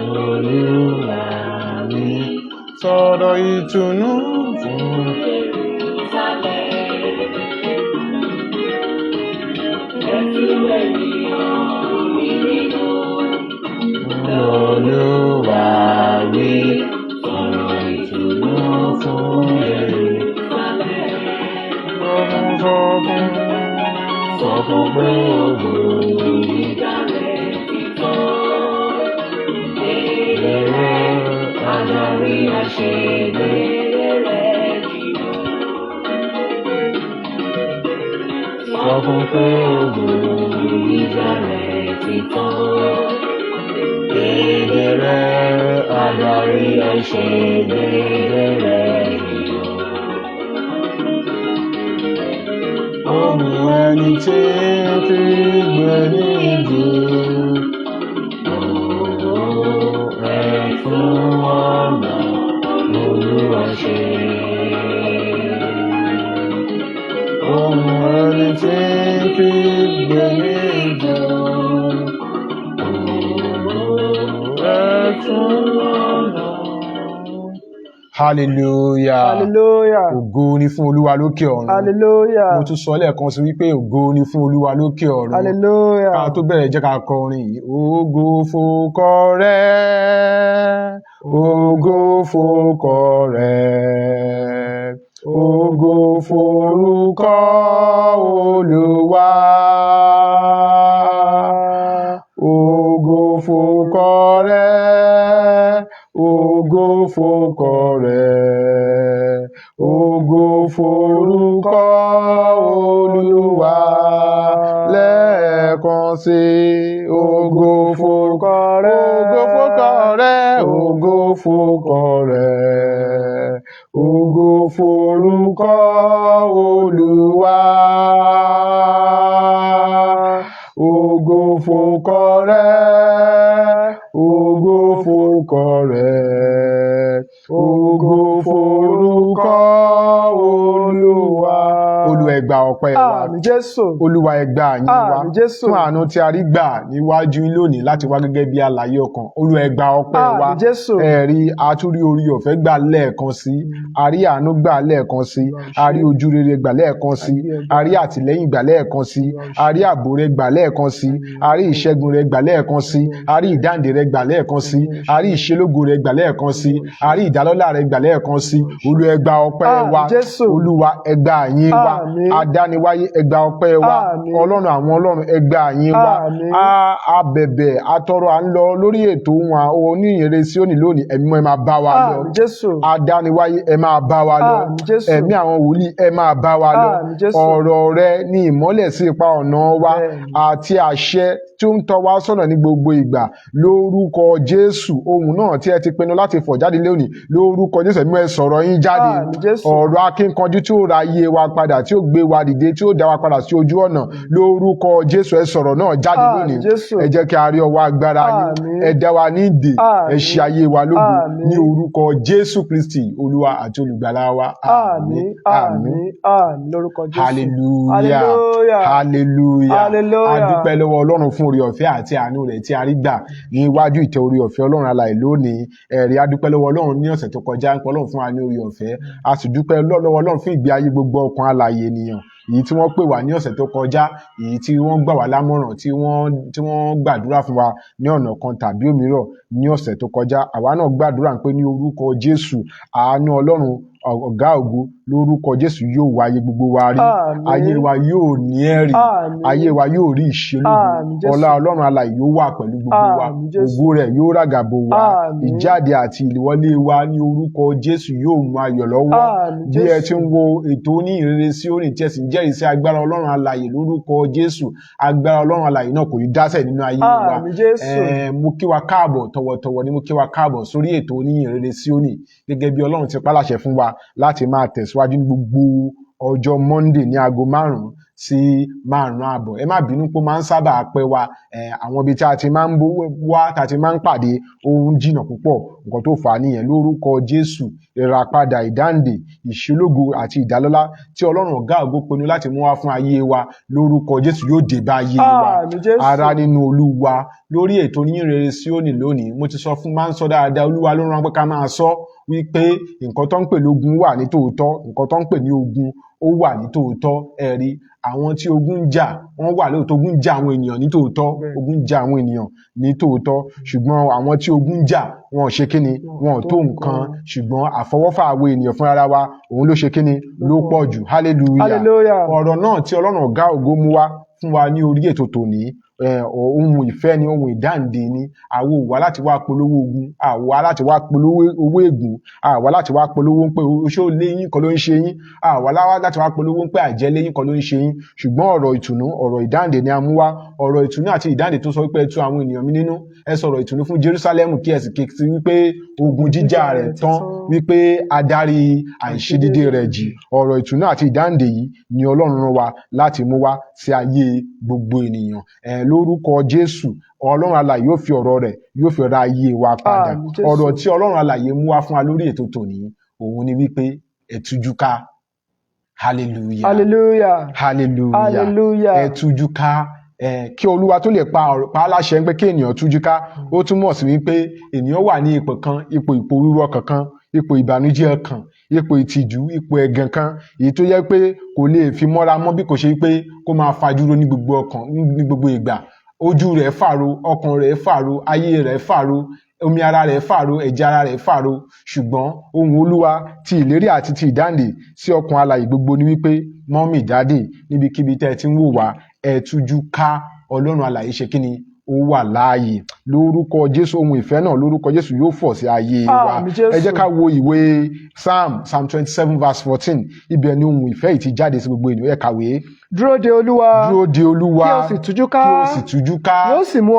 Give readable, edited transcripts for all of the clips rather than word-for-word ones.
Olúwa mi. Sọ̀rọ̀ ìtùnú fún Olúwa wí. Sọ̀rọ̀ ìtùnú fún sọ fún pé ògo ìjà rẹ̀ ti tán. Èrè adarí àṣeyọrí rẹ̀ jìnnà. Sọ fún pé ògo ìjà rẹ̀ ti tán. Èrè adarí àṣeyọrí rẹ̀ jìnnà. Ohùn ẹni tí ń fi gbé ní ìjì. Fún ọ̀nà Olúwa ṣe. Ohùn ẹni tí ń fi gbé ní ìjì. Fún ọ̀nà. Hallelujah. Hallelujah. Ògo ni fún Olúwa lókè ọ̀run. Hallelujah. Mo tún sọ lẹ́ẹ̀kan sí wípé ògo ni fún Olúwa lókè ọ̀run. Hallelujah. Ká tó bẹ̀rẹ̀ jẹ́ ká kọrin yìí. Ògo fòkọ rẹ̀, ògo fòkọ rẹ̀, ògo forúkọ Olúwa. Ògo fòkọ rẹ̀, ògo fòkọ rẹ̀, ògo forúkọ Olúwa. Lẹ́ẹ̀kan sí ògo fòkọ rẹ̀, ògo fòkọ rẹ̀, ògo fòkọ rẹ̀, ògo forúkọ Olúwa. Ògo fòkọ rẹ̀, ògo fòkọ rẹ̀, ògo forúkọ Olúwa. Olúwa ẹ gbà ọpẹ́ wa. Àmín Jésù. Olúwa ẹ gbà yín wa. Àmín Jésù. Fún àánú tí a rí gbà níwájú yín lónìí láti wá gẹ́gẹ́ bí alààyè ọkàn. Olúwa ẹ gbà ọpẹ́ wa. Àmín Jésù. Ẹ̀rí àtúrí orí ọ̀fẹ́ gbà lẹ́ẹ̀kan sí. A rí àánú gbà lẹ́ẹ̀kan sí. A rí ojú rere gbà lẹ́ẹ̀kan sí. A rí àtìlẹ́yìn gbà lẹ́ẹ̀kan sí. A rí ààbò rẹ gbà lẹ́ẹ̀kan sí. A rí ìṣẹ́gun rẹ gbà lẹ́ẹ̀kan sí. A rí ìdáǹdè rẹ gbà lẹ́ẹ̀kan sí. A rí ìṣelógo rẹ gbà lẹ́ẹ̀kan sí. A rí ìdálọ́lá rẹ gbà lẹ́ẹ̀kan sí. Olúwa ẹ gbà ọpẹ́ wa. Àmín Jésù. Olúwa ẹ gbà yín wa. Àmín. Adániwáyé ẹ gbà ọpẹ́ wa. Àmín. Ọlọ́run àwọn ọlọ́run ẹ gbà yín wa. Àmín. A bẹ̀bẹ̀ atọrọ à ń lọ lórí ètò wọn oníyìnrere sí òní lónìí. Ẹ̀mí mọ́ ẹ máa bá wa lọ. Àmín Jésù. Adániwáyé ẹ máa bá wa lọ. Àmín Jésù. Ẹ̀mí àwọn wòlíì ẹ máa bá wa lọ. Àmín Jésù. Ọ̀rọ̀ rẹ ní ìmọ́lẹ̀ sí ipa ọ̀nà wa Bẹ́ẹ̀ni. àti àṣẹ tí ó ń tọ́ wa sọ́nà ní gbogbo ìgbà lórúkọ Jésù. Ohun náà tí ẹ ti pinnu láti fọ̀ jáde lónìí lórúkọ Jésù. Ẹ̀mí ẹ sọ̀rọ̀ yín jáde. Àmín Jésù. Ọ̀rọ̀ akínkanjú tí ó ra ayé wa padà, tí ó gbé wa dìde, tí ó dá wa padà sí ojú ọ̀nà lórúkọ Jésù. Ẹ sọ̀rọ̀ náà jáde Àmín lónìí. Jésù. Ẹ jẹ́ kí a rí ọwọ́ agbára yín. Àmín. Ẹ dá wa ní ìdè. Àmín. Ẹ ṣe ayé wa lógo Àmín. ní orúkọ Jésù Kristi Olúwa àti olùgbàlà wa. Àmín. Àmín. Àmín. Lórúkọ Jésù. Hallelujah. Hallelujah. Hallelujah. Hallelujah. A dúpẹ́ lọ́wọ́ Ọlọ́run fún oore ọ̀fẹ́ àti àánú rẹ̀ tí a rí gbà ní iwájú ìtẹ́ oore ọ̀fẹ́ Ọlọ́run alààyè lónìí. Ẹ̀rí a dúpẹ́ lọ́wọ́ Ọlọ́run ní ọ̀sẹ̀ tó kọjá ń pọ̀ Ọlọ́run fún wa ní oore ọ̀fẹ́. A sì dúpẹ́ lọ́wọ́ Ọlọ́run fún ìgbé ayé gbogbo ọkàn alààyè ènìyàn. Èyí tí wọ́n pè wá ní ọ̀sẹ̀ tó kọjá, èyí tí wọ́n gbà wá lámọ̀ràn, tí wọ́n gbàdúrà fún wa ní ọ̀nà kan tàbí òmíràn ní ọ̀sẹ̀ tó kọjá. Àwa náà gbàdúrà pé ní orúkọ Jésù, àánú Ọlọ́run ọ̀gá ògo lórúkọ Jésù yóò wáyé gbogbo wa rí. Àmín. Ayé wa yóò ní ẹ̀rí. Àmín. Ayé wa yóò rí ìṣelógo. Àmín Jésù. Ọlá Ọlọ́run alààyè yóò wà pẹ̀lú gbogbo wa. Àmín Jésù. Ògo rẹ̀ yóò ràgàbò wa. Àmín. Ìjáde àti ìwọlé wa ní orúkọ Jésù yóò mú ayọ̀ lọ́wọ́. Àmín Bí ẹ Jésù. ti ń wo ètò oníhìnrere sí òní tí ẹ sì ń jẹ́rìí sí agbára Ọlọ́run alààyè lórúkọ Jésù. Agbára Ọlọ́run alààyè náà kò ní dásẹ̀ nínú ayé wa. Àmín Jésù. Mo kí wa káàbọ̀ tọ̀wọ̀tọ̀wọ̀ ni mo kí wa káàbọ̀ sórí ètò oníhìnrere sí òní gẹ́gẹ́ bí Ọlọ́run ti pálàṣẹ fún wa láti máa tẹ̀síwájú ní gbogbo ọjọ́ Monday ní aago 5 sí 5:30. Ẹ má bínú pé ó máa ń sábà pẹ́ wa, àwọn ibi tí a ti máa ń wá tá a ti máa ń pàdé ó ń jìnnà púpọ̀, nǹkan tó fà á nìyẹn. Lórúkọ Jésù, ìràpadà, ìdáǹdè, ìṣelógo àti ìdálọ́lá tí Ọlọ́run ọ̀gá ògo pinnu láti mú wá fún ayé wa, lórúkọ Jésù yóò dé bá ayé wa. Àmín Jésù. Ará nínú Olúwa, lórí ètò Yínrere Síónì lónìí, mo ti máa ń sọ dáadáa, Olúwa ló rán pé ká máa sọ wípé nǹkan tó ń pè lógun wà ní tòótọ́, nǹkan tó ń pè ní ogun ó wà ní tòótọ́. Ẹ̀rí, àwọn tí ogun ń jà wọ́n wà lóòótọ́, ogun ń jà àwọn ènìyàn ní tòótọ́, ogun ń jà àwọn ènìyàn ní tòótọ́, ṣùgbọ́n àwọn tí ogun ń jà wọn ò ṣe kíni, wọn ò tó nǹkan, ṣùgbọ́n àfọwọ́fà àwọn ènìyàn fúnra wa òun ló ṣe kíni, ló pọ̀ jù. Hallelujah. Ọ̀rọ̀ náà tí Ọlọ́run ọ̀gá ògo mú wá fún wa ní orí ètò tòní, ohun ìfẹ́ ni, ohun ìdáǹdè ni. Àwa ò wá láti wá polówó ogun, àwa wá láti wá polówó owó ègún, àwa wá láti wá polówó pé oṣó lé yín kan ló ń ṣe yín, àwa láti wá polówó pé àjẹ́ lé yín kan ló ń ṣe yín, ṣùgbọ́n ọ̀rọ̀ ìtùnú, ọ̀rọ̀ ìdáǹdè ni a mú wá. Ọ̀rọ̀ ìtùnú àti ìdáǹdè tó sọ wípé ẹ tú àwọn ènìyàn mi nínú, ẹ sọ̀rọ̀ ìtùnú fún Jerúsálẹ́mù kí ẹ sì kéde wípé ogun jíjà rẹ̀ tán, wípé adarí àìṣedédé rẹ̀ jì. Ọ̀rọ̀ ìtùnú àti ìdáǹdè yìí ni Ọlọ́run rán wa láti mú wá sí ayé gbogbo ènìyàn. Lórúkọ Jésù, Ọlọ́run alààyè yóò fi ọ̀rọ̀ rẹ̀ yóò fi ra ayé wa padà. Ọ̀rọ̀ tí Ọlọ́run alààyè mú wá fún wa lórí ètò tòní, òun ni wípé ẹ tújú ká. Hallelujah. Ẹ tújú ká. Kí Olúwa tó lè pa á láṣẹ pé kí ènìyàn tújú ká, ó túmọ̀ sí wípé ènìyàn wà ní ipò kan, ipò ìpòrúru ọkàn kan, ipò ìbànújẹ́ ọkàn, ipò ìtìjú, ipò ẹ̀gàn kan, èyí tó yẹ pé kò lè fi mọ́ra mọ́ bí kò ṣe pé kó máa fajúro ní gbogbo ìgbà. Ojú rẹ̀ fàro, ọkàn rẹ̀ fàro, ayé rẹ̀ fàro, omi ara rẹ̀ fàro, ẹ̀jẹ̀ ara rẹ̀ fàro, ṣùgbọ́n ohùn Olúwa ti ìlérí àti ti ìdáǹdè sí ọkàn alààyè gbogbo ni wípé mọ́mì dádì níbikíbi tẹ́ ẹ ti ń wò wá, ẹ tújú ká. Ọlọ́run alààyè ṣe kíni, ó wà láàyè. Lórúkọ Jésù, ohun ìfẹ́ náà lórúkọ Jésù yóò fọ̀ sí ayé wa. Ẹ jẹ́ ká wo ìwé Psalm 27:14. Ibẹ̀ ni ohun ìfẹ́ yìí ti jáde sí gbogbo ènìyàn. Ẹ kàwé. Dúró de Olúwa. Kí o sì tújú ká. Yóò sì mú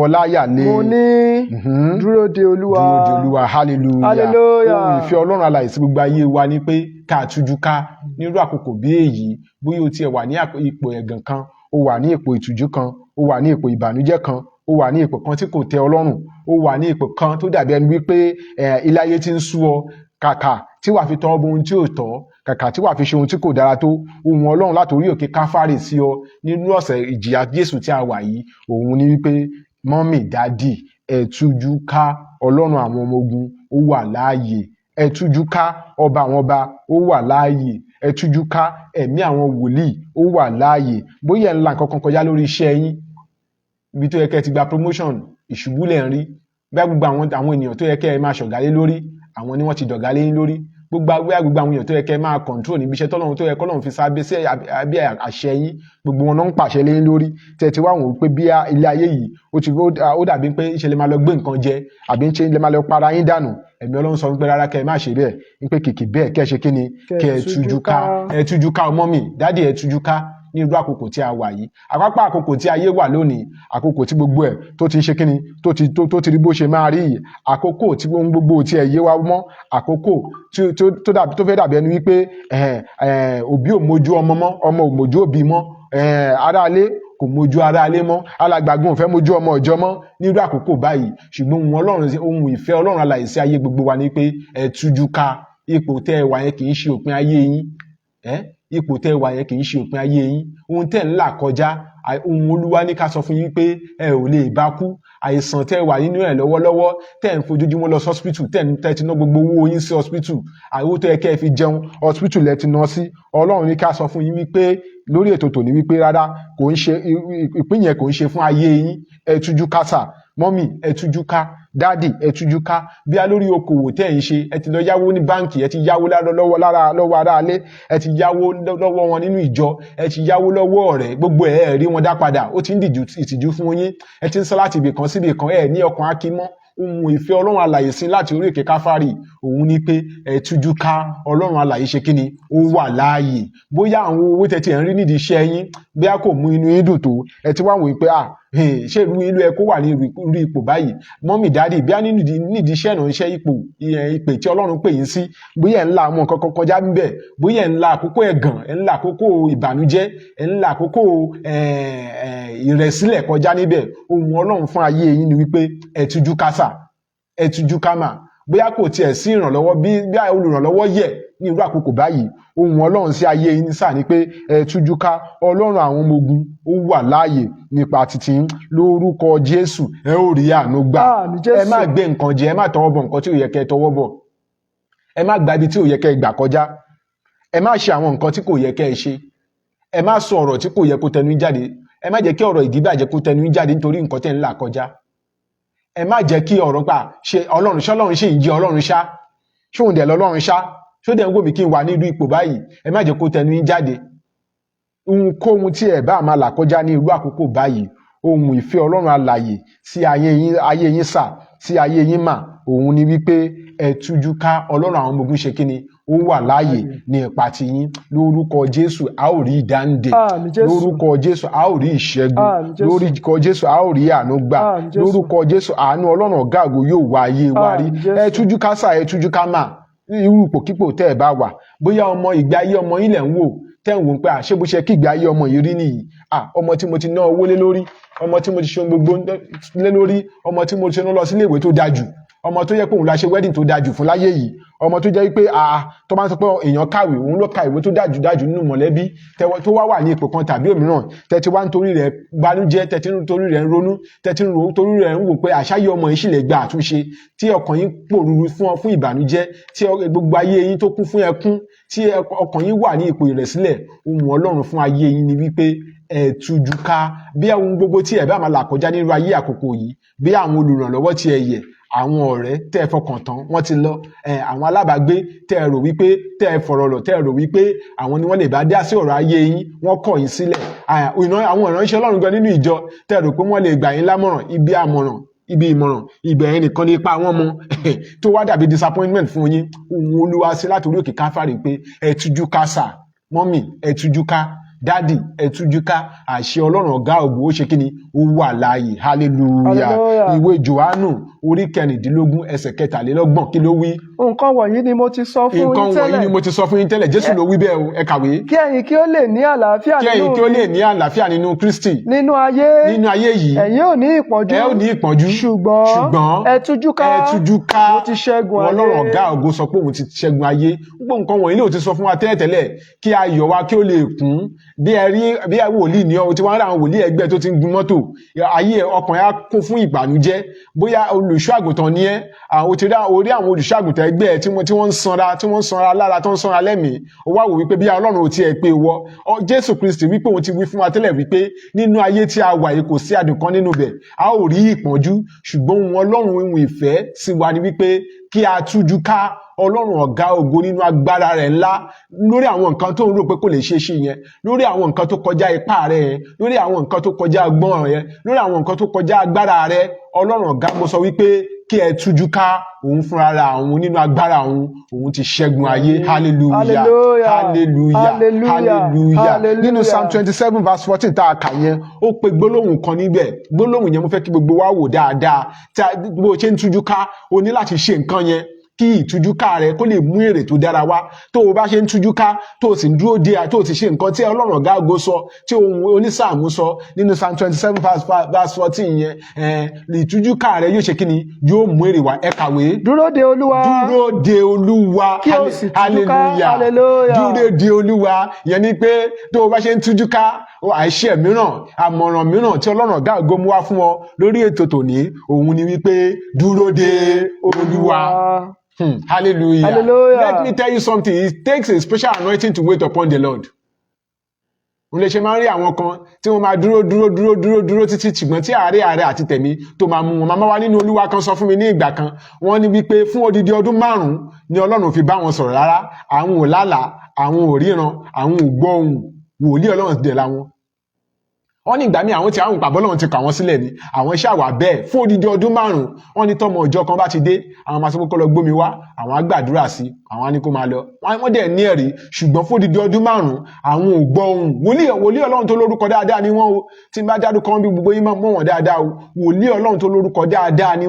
ọ láyà lé. Mo ní dúró de Olúwa. Hallelujah. Ohun ìfẹ́ Ọlọ́run alààyè sí gbogbo ayé wa ni pé ká tújú ká nírú àkókò bí èyí. Bóyá o tiẹ̀ wà ní ipò ẹ̀gàn kan, o wà ní ipò ìtújú kan, o wà ní ipò ìbànújẹ́ kan, o wà ní ipò kan tí kò tẹ́ ọ lọ́rùn, o wà ní ipò kan tó dàbí ẹni wípé ilé ayé ti ń sú ọ, kàkà tí wàá fi tọ́ ọbọ ohun tí ò tọ́, kàkà tí wàá fi ṣe ohun tí kò dára tó, ohùn Ọlọ́run látòrí òkè Káfárì sí ọ nínú ọ̀sẹ̀ ìjìyà Jésù tí a wà yìí, òun ni wípé mọ́mì dádì, ẹ tújú ká. Ọlọ́run àwọn ọmọ ogun ó wà láàyè. Ẹ tújú ká. Ọba àwọn ọba ó wà láàyè. Ẹ tújú ká. Ẹ̀mí àwọn wòlíì ó wà láàyè. Bóyá ẹ̀ ń la nǹkan kan kọjá lórí iṣẹ́ yín, ibi tó yẹ kẹ́ ti gba promotion, ìṣubú lẹ̀ ń rí. Bí gbogbo àwọn ènìyàn tó yẹ kẹ́ ẹ máa ṣọ̀gá lé lórí, àwọn ni wọ́n ti dọ̀gá lé yín lórí. Gbogbo àwọn èèyàn tó yẹ kẹ́ ẹ máa control níbi iṣẹ́ tọ́lọ́run tó yẹ kọ́lọ́run fi sábẹ́ sí abẹ́ àṣẹ yín, gbogbo wọn náà ń pàṣẹ lé yín lórí. Tẹ́ ti wá wò pé bí ilé ayé yìí ó dàbí pé ṣe lè máa lọ gbé nǹkan jẹ, àbí ṣe lè máa lọ para yín dànù. Ẹ̀mí Ọlọ́run sọ wípé rárá kẹ́ ẹ má ṣe bẹ́ẹ̀, wípé kìkì bẹ́ẹ̀ kẹ́ ẹ ṣe kí ni, kẹ́ ẹ tújú ká. Ẹ tújú ká ọmọ mi, dádì ẹ tújú ká ní irú àkókò tí a wà yìí. Àpapọ̀ àkókò tí ayé wà lónìí, àkókò tí gbogbo ẹ̀ tó ti ṣe kíni, tó ti rí bó ṣe máa rí yìí, àkókò tí ohun gbogbo tí ẹ yé wa mọ́, àkókò tó fẹ́ dàbí ẹni wípé òbí ò mójú ọmọ mọ́, ọmọ ò mójú òbí mọ́, aráalé kò mójú aráalé mọ́, alàgbàgbọ́n ò fẹ́ mójú ọmọ ìjọ mọ́ nírú àkókò báyìí. Ṣùgbọ́n ohun ìfẹ́ Ọlọ́run alààyè sí ayé gbogbo wa ni pé ẹ tújú ká. Ipò tẹ́ ẹ wà yẹn kì í ṣe òpin ayé yín. Ipò tẹ́ ẹ wà yẹn kì í ṣe òpin ayé yín. Ohun tẹ́ ẹ ń là kọjá, ohun Olúwa ní ká sọ fún yín pé ẹ ò lè bá kú. Àìsàn tẹ́ ẹ wà nínú ẹ̀ lọ́wọ́lọ́wọ́, tẹ́ ẹ ń fojoojúmọ́ lọ sí hospital, tẹ́ ẹ ti ná gbogbo owó yín sí hospital, àìwó tó yẹ kẹ́ ẹ fi jẹun, hospital lẹ ti ná sí. Ọlọ́run ní ká sọ fún yín wípé lórí ètò tòní wípé rárá, kò ń ṣe ìpín yẹn, kò ń ṣe fún ayé yín. Ẹ tújú ká sà, mọ́mì ẹ tújú ká, dádì ẹ tújú ká. Bí a lórí okòwò tẹ́ ẹ̀ ń ṣe, ẹ ti lọ yáwó ní báǹkì, ẹ ti yáwó lọ́wọ́ aráalé, ẹ ti yáwó lọ́wọ́ wọn nínú ìjọ, ẹ ti yáwó lọ́wọ́ ọ̀rẹ́, gbogbo ẹ̀ rí wọn dá padà. Ó ti ń ìtìjú fún yín, ẹ ti ń sọ láti ibì kan síbì kan, ẹ ní ọkàn akímọ́. Ohun ìfẹ́ Ọlọ́run alààyè sí láti orí òkè Káfárì, òun ni pé ẹ tújú ká ọlọ́run alààyè ṣe kí ni ó wà láàyè. Bóyá àwọn owó tẹ́tí ẹ̀ ń rí nídìí iṣẹ́ yín bóyá kò mú inú yín dùn tó ẹ ti wá wòye pé ṣé irú ìlú ẹ kó wà ní irú ipò báyìí mọ́mì dáàdì bí a nídìí iṣẹ́ ìrànṣẹ́ ìpè tí ọlọ́run pè yín sí bóyá ẹ̀ ń la àwọn nǹkan kan kọjá níbẹ̀ bóyá ẹ̀ ń la àkókò ẹ̀gàn ẹ̀ ń la àkókò ìbànújẹ́ ẹ̀ ń la àkókò ìrẹ̀sílẹ̀ kọjá níbẹ̀ ohun ọlọ́run fún ayé yín ni wípé ẹ tújú ká sà ẹ tújú ká mà bóyá kò tiẹ̀ sí ìrànlọ́wọ́ bí olùrànlọ́wọ́ yẹ̀ ní irú àkókò báyìí ohun ọlọ́run sí ayé yín sà ni pé ẹ tújú ká ọlọ́run àwọn ọmọ ogun ó wà láàyè nípa títí lórúkọ Jésù ẹ ó rí àánú gbà ẹ má gbé nǹkan jẹ ẹ má tọwọ́ bọ̀ nǹkan tí ò yẹ kẹ́ tọwọ́ bọ̀ ẹ má gba ibi tí ò yẹ kẹ́ gbà kọjá ẹ má ṣe àwọn nǹkan tí kò yẹ kẹ́ ṣe ẹ má sọ ọ̀rọ̀ tí kò yẹ kó tẹnu jáde ẹ má jẹ́ kí ọ̀rọ̀ ìdíbàjẹ́ kó tẹnu jáde nítorí nǹkan tẹ́ ń là kọjá ẹ má jẹ́ kí ọ̀rọ̀ pa ṣe ọlọ́run ṣe ń jẹ́ ọlọ́run ṣá ṣóun dẹ̀ lọ́lọ́run ṣá ṣó dẹ̀ ń wò mí kí n wà nínú ipò báyìí ẹ má jẹ́ kó tẹnu yín jáde ohunkóhun tí ẹ bá máa là kọjá ní irú àkókò báyìí ohun ìfẹ́ ọlọ́run alààyè sí ayé yín sà sí ayé yín mà òun ni wípé ẹ tújú ká ọlọ́run àwọn ọmọ ogun ṣe kíni ó wà láàyè ní ipa ti yín lórúkọ Jésù a ó rí ìdáǹdè lórúkọ Jésù a ó rí ìṣẹ́gun lórúkọ Jésù a ó rí àánú gbà lórúkọ Jésù àánú ọlọ́run ọ̀gá ògo yóò wá ayé wa rí ẹ tújú ká sà ẹ tújú ká mà irú ipòkípò tẹ́ ẹ bá wà bóyá ìgbé ayé ọmọ yín lẹ̀ ń wò tẹ́ ń wò pé àṣé bó ṣe kí ìgbé ayé ọmọ yìí rí nìyí ọmọ tí mo ti ná owó lé lórí ọmọ tí mo ti ṣe gbogbo lé lórí ọmọ tí mo ti ṣe lọ sílé ìwé tó dájú ọmọ tó yẹ pé òun la ṣe wedding tó dájú fún láyé yìí ọmọ tó jẹ́ pé tó bá ń sọ pé èèyàn kàwé òun ló ka ìwé tó dájú nínú mọ̀lẹ́bí tó wà ní ipò kan tàbí òmíràn tẹ́tí wá nítorí rẹ̀ banújẹ́ tẹ́tí nítorí rẹ̀ ń ronú tẹ́tí nítorí rẹ̀ ń wò pé àṣàyè ọmọ yìí sì lè gba àtúnṣe tí ọkàn yín pòrúurú fún ìbànújẹ́ tí gbogbo ayé yín tó kún fún ẹkún tí ọkàn yín wà ní ipò ìrẹ̀sílẹ̀ ohun Ọlọ́run fún ayé yín ni wípé ẹ tújú ká bí ohun gbogbo tí ẹ bá máa là kọjá nínú ayé àkókò yìí bí àwọn olùrànlọ́wọ́ tí ẹ yẹ àwọn ọ̀rẹ́ tẹ́ ẹ fọkàn tán wọ́n ti lọ àwọn alábàágbé tẹ́ ẹ rò wípé tẹ́ ẹ fọ̀rọ̀ lọ̀ tẹ́ ẹ rò wípé àwọn ni wọ́n lè bá dá sí ọ̀rọ̀ ayé yín wọ́n kọ̀ yín sílẹ̀ àwọn ìránṣẹ́ Ọlọ́run gan nínú ìjọ tẹ́ ẹ rò pé wọ́n lè gbà yín lámọ̀ràn ibi ìmọ̀ràn ibẹ̀ nìkan ní ipa wọn mọ tó wá dàbí disappointment fún yín òun Olúwa sí látòrí òkè Káfárì pé ẹ tújú ká sà mọ́mì ẹ tújú ká dádì ẹ tújú ká àṣẹ Ọlọ́run ọ̀gá ògo ó ṣe kí ni ó wà láàyè hallelujah ìwé Jòhánù orí 16 ẹsẹ̀ 23 kí ló wí. nǹkan wọ̀nyí ni mo ti sọ fún yín tẹ́lẹ̀. nǹkan wọ̀nyí ni mo ti sọ fún yín tẹ́lẹ̀ Jésù ló wí bẹ́ẹ̀ o ẹ kàwé. kí ẹ̀yin kí ó lè ní àlàáfíà nínú mi. kí ẹ̀yin kí ó lè ní àlàáfíà nínú Kristi. nínú ayé yìí. ẹ̀yin ò ní ìpọ́njú. ẹ ò ní ìpọ́njú. ṣùgbọ́n ẹ tújú ká. mo ti ṣẹ́gun ayé. Ọlọ́run ọ̀gá ògo sọ pé òun ti ṣẹ́gun ayé. gbogbo nǹkan wọ̀nyí ló ti sọ fún wa tẹ́lẹ̀ kí ayọ̀ wa kí ó lè kún bí wòlíì ní ọ tí wọ́n rà àwọn wòlíì ẹgbẹ́ tó ti ń gun mọ́tò ayé ọkàn á kún fún ìbànújẹ́ bóyá olùṣọ́ àgùntàn ni ẹ́ orí àwọn olùṣọ́ àgùntàn ẹgbẹ́ ẹ tí wọ́n ń sanra lára tó ń sanra lẹ́mìí ó wá wò wípé bí Ọlọ́run ò tiẹ̀ pé wọ Jésù Kristi wípé òun ti wí fún wa tẹ́lẹ̀ wípé nínú ayé tí a wà yìí kò sí adùn kan nínú bẹ̀ a ò rí ìpọ́njú ṣùgbọ́n ohun Ọlọ́run ohun ìfẹ́ sí wa ni wípé kí a tújú ká Ọlọ́run ọ̀gá ògo nínú agbára rẹ̀ ńlá lórí àwọn nǹkan tó ń rò pé kò lè ṣe é ṣe yẹn lórí àwọn nǹkan tó kọjá ipá rẹ̀ yẹn lórí àwọn nǹkan tó kọjá ọgbọ́n yẹn lórí àwọn nǹkan tó kọjá agbára rẹ̀ Ọlọ́run ọ̀gá mo sọ wípé kí ẹ tújú ká òun fúnra ra òun nínú agbára òun ti ṣẹ́gun ayé hallelujah hallelujah hallelujah nínú Psalm 27 verse 14 tá a kà yẹn ó pe gbólóhùn kan níbẹ̀ gbólóhùn yẹn mo fẹ́ kí gbogbo wa wò dáadáa bó ṣe ń tújú ká o ní láti ṣe nǹkan yẹn kí ìtújúká rẹ kó lè mú èrè tó dára wá tó o bá ṣe ń tújúká tó o sì ń dúró de tó o ti ṣe nǹkan tí Ọlọ́run ọ̀gá ògo sọ tí ohun onísáàmù sọ nínú Psalm 27 verse 14 yẹn ìtújúká rẹ yóò ṣe kí ni yóò mú èrè wá ẹ kàwé. dúró de Olúwa dúró de Olúwa kí o sì tújúká hallelujah dúró de Olúwa yẹn ni pé tó o bá ṣe ń tújúká àìṣe mìíràn àmọ̀ràn mìíràn tí Ọlọ́run ọ̀gá ògo mú wá fún ọ lórí ètò tòní òun ni wípé dúró de Olúwa. Hallelujah. Hallelujah. Let me tell you something. It takes a special anointing to wait upon the Lord. Òun lè ṣe máa ń rí àwọn kan tí wọ́n máa dúró títí ṣùgbọ́n tí àárẹ̀ àti tẹ̀mí tó máa mú wọn. Màmá wa nínú Olúwa kan sọ fún mi ní ìgbà kan. Wọ́n ní wípé fún odidi ọdún 5 ni Ọlọ́run fi bá wọn sọ̀rọ̀ rárá. Àwọn ò lálàá, àwọn ò ríran, àwọn ò gbọ́ ohùn. Wòlíì Ọlọ́run dẹ̀ la wọn. wọ́n ní ìgbà míì àwọn tí àwọn ìpàbọ́ lọ́run ti kà wọ́n sílẹ̀ ni àwọn iṣẹ́ àwà bẹ́ẹ̀ fún odidi ọdún 5 wọ́n ní tọmọ ọjọ́ kan bá ti dé àwọn máa sọ pé kó lọ gbómi wá àwọn á gbàdúrà sí àwọn á ní kó máa lọ wọ́n dẹ̀ ní ẹ̀rí ṣùgbọ́n fún odidi ọdún 5 àwọn ò gbọ́ ohùn wòlíì ọlọ́run tó lórúkọ dáadáa ni wọ́n o tí n bá dárúkọ wọn bí gbogbo yín mọ̀ wọ́n dáadáa o wòlíì ọlọ́run tó lórúkọ dáadáa ni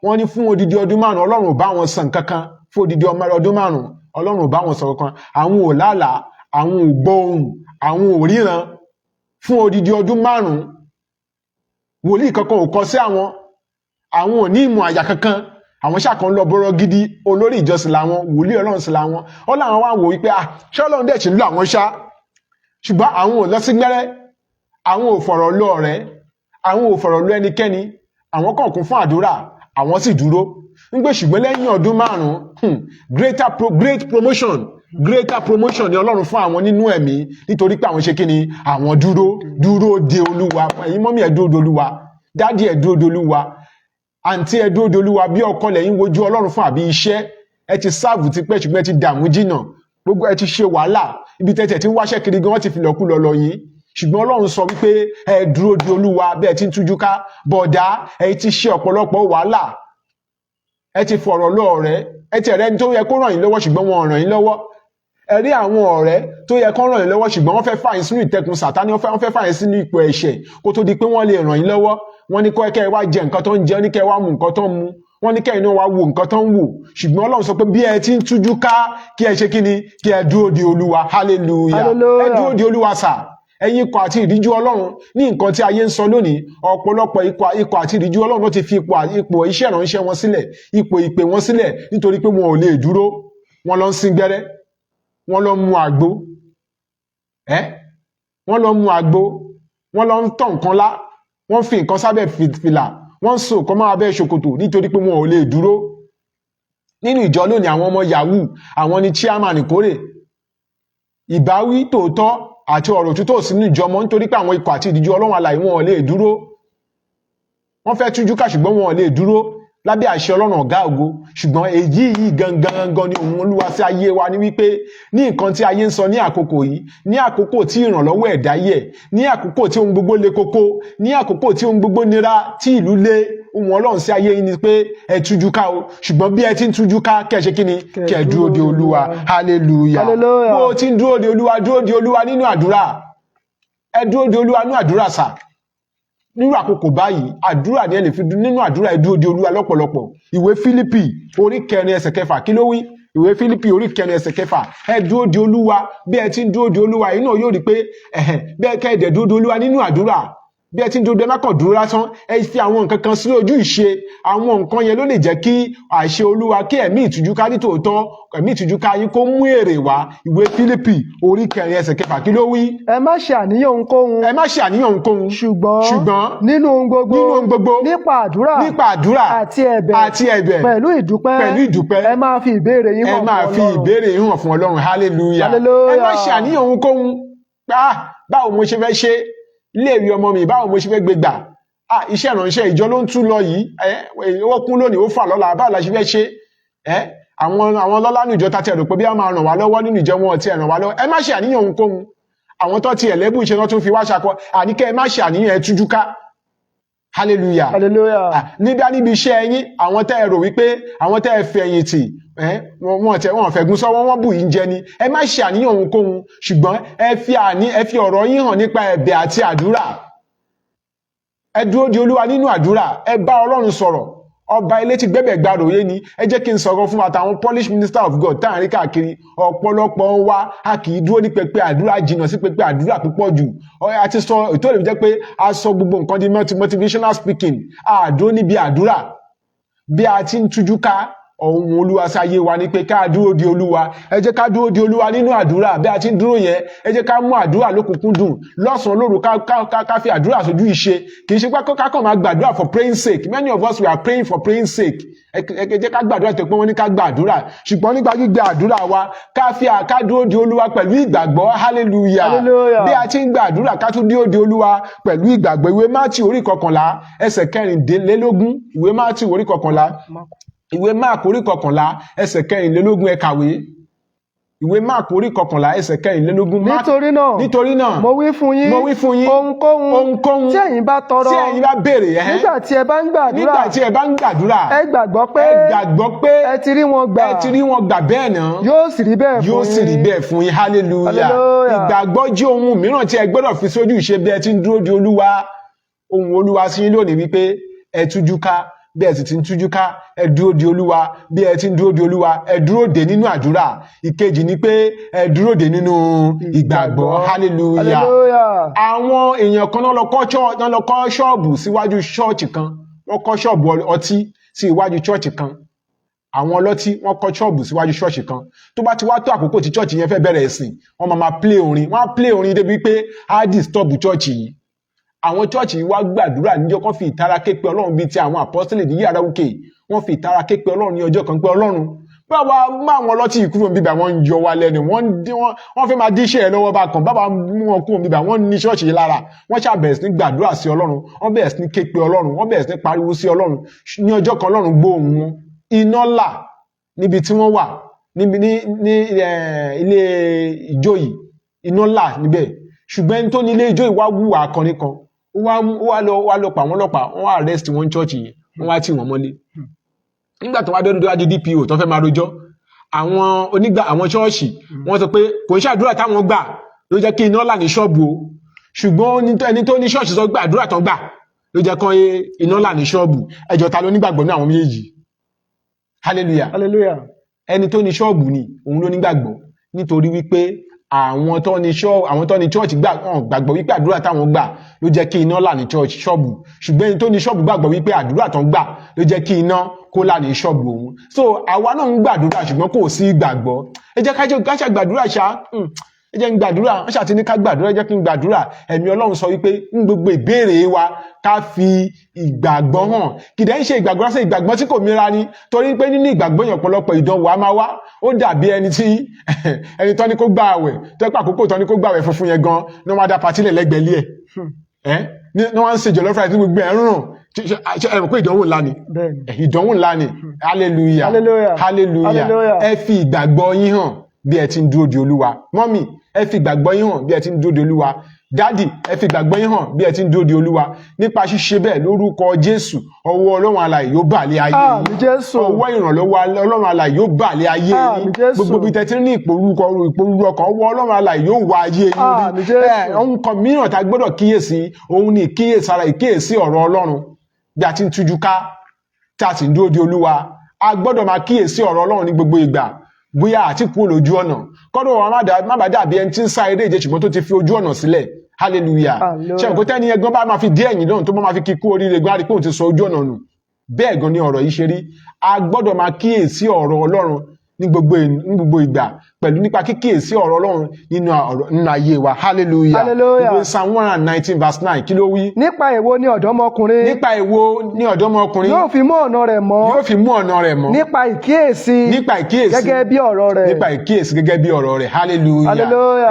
wọ́n ní fún odidi ọdún 5 ọlọ́run ò bá wọn sàn kankan fún odidi ọdún 5 ọlọ́run ò bá wọn sọ̀rọ̀ kan àwọn ò lálàá àwọn ò gbọ́ ohùn àwọn ò ríran fún odidi ọdún 5 wòlíì kankan ò kọ sí àwọn ò ní ìmọ̀ àyà kankan àwọn ṣàkan lọ bọ́rọ̀ gidi olórí ìjọsìn làwọn wòlíì ọlọ́run sí làwọn ó láwọn wá wò wípé ṣé ọlọ́run dẹ̀ ṣe ń lọ àwọn ṣá ṣùgbọ́n àwọn ò lọ sí gbẹ́rẹ́ àwọn ò fọ̀rọ̀ lọ ọ̀rẹ́ àwọn ò fọ̀rọ̀ lọ ẹnikẹ́ni àwọn kàn kún fún àdúrà àwọn sì dúró ń gbé ṣùgbọ́n lẹ́yìn ọdún 5 greater promotion ni ọlọ́run fún àwọn nínú ẹ̀mí nítorí pé àwọn ṣe kí ni àwọn dúró de olúwa ẹ̀yin mọ́mí ẹ dúró de olúwa dádì ẹ dúró de olúwa àǹtí ẹ dúró de olúwa bí ọkọ lẹ́yìn wojú ọlọ́run fún àbí iṣẹ́ ẹ ti sáàbù ti pẹ́ ṣùgbọ́n ẹ ti dààmú jìnà gbogbo ẹ ti ṣe wàhálà ibi tẹ́tẹ̀ tí ń wáṣẹ́ kiri gan wọ́n ti fi lọ́kù lọ yín ṣùgbọ́n ọlọ́run sọ wípé ẹ dúró de olúwa bẹ́ẹ̀ ti ń tújú ká bọ̀dá ẹ ti ṣe ọ̀pọ̀lọpọ̀ wàhálà ẹ ti fọ̀rọ̀ lọ ọ̀rẹ́ ẹ ti ẹ̀rẹ́ ní tó yẹ kó ràn yín lọ́wọ́ ṣùgbọ́n wọn ràn yín lọ́wọ́ ẹ rí àwọn ọ̀rẹ́ tó yẹ kó ràn yín lọ́wọ́ ṣùgbọ́n wọ́n fẹ́ fà yín sínú ìtẹkùn Sátánì wọ́n fẹ́ fà yín sínú ipò ẹ̀ṣẹ̀ kó tó di pé wọ́n lè ràn yín lọ́wọ́ wọ́n ní kẹ́ ẹ wá jẹ nǹkan tó ń jẹ ní kẹ́ ẹ wá mu nǹkan tó ń mu wọ́n ní kẹ́ ẹ náà wá wo nǹkan tó ń wò ṣùgbọ́n Ọlọ́run sọ pé bí ẹ ti ń tújú ká kí ẹ ṣe kí ni kí ẹ dúró de Olúwa hallelujah ẹ dúró de Olúwa sà ẹ̀yin ikọ̀ àti ìríjú Ọlọ́run ní nǹkan tí ayé ń sọ lónìí ọ̀pọ̀lọpọ̀ ikọ̀ àti ìríjú Ọlọ́run ló ti fi ipò iṣẹ́ ìránṣẹ́ wọn sílẹ̀ ipò ìpè wọn sílẹ̀ nítorí pé wọn ò lè dúró wọn lọ ń sín gbẹ́rẹ́ wọn lọ mu àgbo wọn lọ mu àgbo wọn lọ ń tọ̀ nǹkan lá wọn fi nǹkan sábẹ́ fìlà wọn ń so nǹkan máa bẹ́ ṣòkòtò nítorí pé wọn ò lè dúró nínú ìjọ lónìí àwọn ọmọ yahoo àwọn ni chairman ìkórè ìbáwí tòótọ́ àti ọ̀rọ̀ òtítọ́ sínú ìjọmọ́ nítorí pé àwọn ikọ̀ àti ìdíjú Ọlọ́run alààyè wọn ò lè dúró wọ́n fẹ́ tújú ká ṣùgbọ́n wọn ò lè dúró lábẹ́ àṣẹ Ọlọ́run ọ̀gá ògo ṣùgbọ́n èyí yìí gangan ni òun Olúwa sí ayé wa ní wípé ní nǹkan tí ayé ń sọ ní àkókò yìí ní àkókò tí ìrànlọ́wọ́ ẹ̀dá yẹ̀ ní àkókò tí ohun gbogbo le koko ní àkókò tí ohun gbogbo nira tí ìlú le ohun Ọlọ́run sí ayé yìí ni pé ẹ tújú ká o ṣùgbọ́n bí ẹ ti ń tújú ká kẹ́ ṣe kí ni kẹ́ dúró de Olúwa hallelujah bó o ti ń dúró de Olúwa nínú àdúrà ẹ dúró de Olúwa nínú àdúrà sà nínú àkókò báyìí àdúrà ni ẹ lè fi nínú àdúrà ẹ dúró de Olúwa lọ́pọ̀lọpọ̀ ìwé Fílípì orí 4 ẹsẹ̀ 6 kí ló wí ìwé Fílípì orí 4 ẹsẹ̀ 6 ẹ dúró de Olúwa bí ẹ ti ń dúró de Olúwa yìí náà yóò rí pé bẹ́ẹ̀ kẹ́ ẹ dẹ̀ dúró de Olúwa nínú àdúrà bí ẹ ti ń dúró de ẹ má kàn dúró lásán ẹ fi àwọn nǹkan kan sí ojú ìṣe àwọn nǹkan yẹn ló lè jẹ́ kí àṣẹ Olúwa kí ẹ̀mí ìtújúká ní tòótọ́ ẹ̀mí ìtújúká yín kó mú èrè wá ìwé Fílípì orí 4 ẹsẹ̀ 6 kí ló wí. ẹ má ṣe àníyàn ohunkóhun ṣùgbọ́n nínú ohun gbogbo nípa àdúrà àti ẹ̀bẹ̀ pẹ̀lú ìdúpẹ́ ẹ máa fi ìbéèrè yín hàn fún Ọlọ́run hallelujah ẹ má ṣe àníyàn ohunkóhun báwo mo ṣe fẹ́ ṣe léèwé ọmọ mi báwo mo ṣe fẹ́ gbé gbà iṣẹ́ ìránṣẹ́ ìjọ ló ń tún lọ yìí ó kún lónìí ó fà lọ́la báwo la ṣe fẹ́ ṣe àwọn lọ́lá ní ìjọ tàti ẹ̀rọ pé bí a máa ràn wá lọ́wọ́ nínú ìjọ wọn ti ràn wá lọ́wọ́ ẹ má ṣe àníyàn ohunkóhun àwọn tó ti ẹ̀lẹ́bùn iṣẹ́ náà tún fi wá ṣakọ àníkẹ́ ẹ má ṣe àníyàn ẹ tújú ká hallelujah níbi iṣẹ́ yín àwọn tẹ́ ẹ rò wípé àwọn tẹ́ ẹ fẹ̀yìntì wọn fẹ̀gún sọ́wọ́ wọn bù yín jẹ ni ẹ má ṣe àníyàn ohunkóhun ṣùgbọ́n ẹ fi ọ̀rọ̀ yín hàn nípa ẹ̀bẹ̀ àti àdúrà ẹ dúró de Olúwa nínú àdúrà ẹ bá Ọlọ́run sọ̀rọ̀ ọba ilé tí gbẹ́bẹ̀ gbàròyé ni ẹ jẹ́ kí n sọ̀rọ̀ fún àtàwọn Polish minister of God tá à ń rí káàkiri ọ̀pọ̀lọpọ̀ wa a kì í dúró ní pẹpẹ àdúrà jìnnà sí pẹpẹ àdúrà púpọ̀ jù a ti sọ ètò ìlú jẹ́ pé a sọ gbogbo nǹkan di motivational speaking a dúró níbi àdúrà bí a ti ń tújú ká ohun Olúwa sáyé wa ní pé ká dúró de Olúwa ẹ jẹ́ ká dúró de Olúwa nínú àdúrà bí a ti ń dúró yẹn ẹ jẹ́ ká mú àdúrà lókùnkúndùn lọ́sàn-án lóru ká fi àdúrà sójú ìṣe kì í ṣe pé ká kàn máa gbàdúrà for praying sake many of us we are praying for praying sake ẹ jẹ́ ká gbàdúrà tó pé wọ́n ní ká gbàdúrà ṣùgbọ́n nígbà gbígbé àdúrà wa ká dúró de Olúwa pẹ̀lú ìgbàgbọ́ hallelujah bí a ti ń gbàdúrà ká tún dúró de Olúwa pẹ̀lú ìgbàgbọ́ ìwé Mátíù orí 11 ẹsẹ̀ 14 ìwé Mátíù orí 11 ìwé Máàkù orí 11 ẹsẹ̀ 14 ẹ kàwé ìwé Mark orí 11 ẹsẹ̀ 14. nítorí náà mo wí fún yín ohunkóhun tí ẹ̀yin bá tọrọ nígbà tí ẹ bá ń gbàdúrà ẹ gbàgbọ́ pé ẹ ti rí wọn gbà bẹ́ẹ̀ náà yóò sì rí bẹ́ẹ̀ fún yín. hallelujah. ìgbàgbọ́ jẹ́ ohun mìíràn tí ẹ gbọ́dọ̀ fi sójú ìṣe bí ẹ ti ń dúró de Olúwa. ohun Olúwa sí yín lónìí wípé ẹ tújú ká bí ẹ sì ti ń tújú ká ẹ dúró de Olúwa. bí ẹ ti ń dúró de Olúwa ẹ dúró de nínú àdúrà. ìkejì ni pé ẹ dúró de nínú ìgbàgbọ́. hallelujah. àwọn èèyàn kan náà lọ kọ́ ṣọ́ọ̀bù síwájú ṣọ́ọ̀ṣì kan. wọ́n kọ́ ṣọ́ọ̀bù ọtí sí iwájú ṣọ́ọ̀ṣì kan. àwọn ọlọ́tí wọ́n kọ́ ṣọ́ọ̀bù síwájú ṣọ́ọ̀ṣì kan. tó bá ti wá tó àkókò tí ṣọ́ọ̀ṣì yẹn fẹ́ bẹ̀rẹ̀ ẹ̀sìn wọ́n máa play orin. wọ́n á play orin débi pé á disturb ṣọ́ọ̀ṣì yìí. àwọn chọ́ọ̀chì wá gbàdúrà níjọ́ kan fi ìtara ké pe Ọlọ́run bíi ti àwọn àpọ́sítélì ní yàrá òkè. wọ́n fi ìtara ké pe Ọlọ́run ní ọjọ́ kan pé Ọlọ́run báwa má àwọn ọlọ́tí yìí kúrò níbà wọ́n ń yọ wa lẹ́nu wọ́n fẹ́ máa díṣẹ́ ẹ̀ lọ́wọ́ bá kan báwa mú wọn kúrò níbà wọ́n ní ṣọ́ọ̀ṣì yìí lára. wọ́n ṣáà bẹ̀rẹ̀ sí ní gbàdúrà sí Ọlọ́run. wọ́n bẹ̀rẹ̀ sí ní ké pe Ọlọ́run. wọ́n bẹ̀rẹ̀ sí ní pariwo sí Ọlọ́run. ní ọjọ́ kan Ọlọ́run gbóhùn wọn. iná là níbi tí wọ́n wà níbi ní ilé ìjọ yìí iná là níbẹ̀. ṣùgbọ́n ẹni tó ní ilé ìjọ yìí wá wúwà akọrin kan ó wá lọ pa àwọn ọlọ́pàá wọ́n wá arrest wọn chọ́ọ̀chì yìí wọ́n wá tì wọ́n mọ́lé. nígbà tó wá dọ́dún tó wá di DPO tó fẹ́ máa rojọ́ àwọn chọ́ọ̀chì wọ́n sọ pé kò ń ṣàdúrà táwọn gbà ló jẹ́ kí iná là ní ṣọ́ọ̀bù o ṣùgbọ́n ẹni tó ní ṣọ́ọ̀ṣì sọ pé àdúrà tán gbà ló jẹ́ kán iná là ní ṣọ́ọ̀bù. ẹjọ́ ta ló nígbàgbọ́ ní àwọn méjèèjì. hallelujah. ẹni tó ní ṣọ́ọ̀bù ni òun ló nígbàgbọ́ nítorí wípé àwọn tó ní church gbàgbọ́ wípé àdúrà táwọn gbà ló jẹ́ kí iná là ní ṣọ́ọ̀bù. ṣùgbọ́n ẹni tó ní ṣọ́ọ̀bù gbàgbọ́ wípé àdúrà tán gbà ló jẹ́ kí iná kó là ní ṣọ́ọ̀bù òun. so àwa náà ń gbàdúrà ṣùgbọ́n kò sí ìgbàgbọ́. ẹ jẹ́ ká ṣe gbàdúrà ṣá. ẹ jẹ́ ń gbàdúrà wọ́n ṣàti ní ká gbàdúrà ẹ jẹ́ kí n gbàdúrà. ẹ̀mí Ọlọ́run sọ wípé ń gbogbo ìbéèrè wa ká fi ìgbàgbọ́ hàn. kìdẹ́ ń ṣe ìgbàgbọ́ sí ìgbàgbọ́ tí kò mìíràn ni torí pé nínú ìgbàgbọ́ yẹn ọ̀pọ̀lọpọ̀ ìdánwò á máa wá. ó dàbí ẹni tó ní kó gbà àwẹ̀ tó pé àkókò tó ní kó gbà àwẹ̀ funfun yẹn gan ní wọ́n á dá patílẹ̀ lẹ́gbẹ̀ẹ́ ẹ̀ ní wọ́n á ń ṣe jollof rice ní gbogbo ẹ̀ ń rùn ẹ̀rọ pé ìdánwò ńlá ni ìdánwò ńlá ni. hallelujah. ẹ fi ìgbàgbọ́ yín hàn bí ẹ ti ń dúró de Olúwa. mọ́mì ẹ fi ìgbàgbọ́ yín hàn bí ẹ ti ń dúró de Olúwa. dádì ẹ fi ìgbàgbọ́ yín hàn bí ẹ ti ń dúró de Olúwa. nípa ṣíṣe bẹ́ẹ̀ lórúkọ Jésù ọwọ́ Ọlọ́run alààyè yóò bà lé ayé yín. ọwọ́ ìrànlọ́wọ́ Ọlọ́run alààyè yóò bà lé ayé yín. gbogbo bí tẹ́tí ní ìpòrúurú ọkàn ọwọ́ Ọlọ́run alààyè yóò wá ayé yín. ohun kan mìíràn tá a gbọ́dọ̀ kíyèsí òun ni ìkíyèsí ọ̀rọ̀ Ọlọ́run bí a ti ń tújú ká tá a sì ń dúró de Olúwa. a gbọ́dọ̀ máa kíyèsí ọ̀rọ̀ Ọlọ́run ní gbogbo ìgbà bóyá àti kúrò lójú ọ̀nà kọ́dọ̀ wọn má bàa dàbí ẹni tí ń sá eré ìje ṣùgbọ́n tó ti fi ojú ọ̀nà sílẹ̀. hallelujah. ṣe nǹkan tẹ́ni ẹgbọ́n bá máa fi dé ẹ̀yìn lọ́run tó bá máa fi kíkú oríire gan àrípò ti sọ ojú ọ̀nà nù. bẹ́ẹ̀ gan ni ọ̀rọ̀ yìí ṣe rí. a gbọ́dọ̀ máa kíyèsí ọ̀rọ̀ Ọlọ́run ní gbogbo ìgbà pẹ̀lú nípa kíkíyèsí ọ̀rọ̀ Ọlọ́run nínú ayé wa. hallelujah. ìwé Psalm 119 verse 9 kí ló wí. nípa èwo ni ọ̀dọ́mọkùnrin yóò fi mú ọ̀nà rẹ̀ mọ́. nípa ìkíyèsí gẹ́gẹ́ bí ọ̀rọ̀ rẹ̀. hallelujah.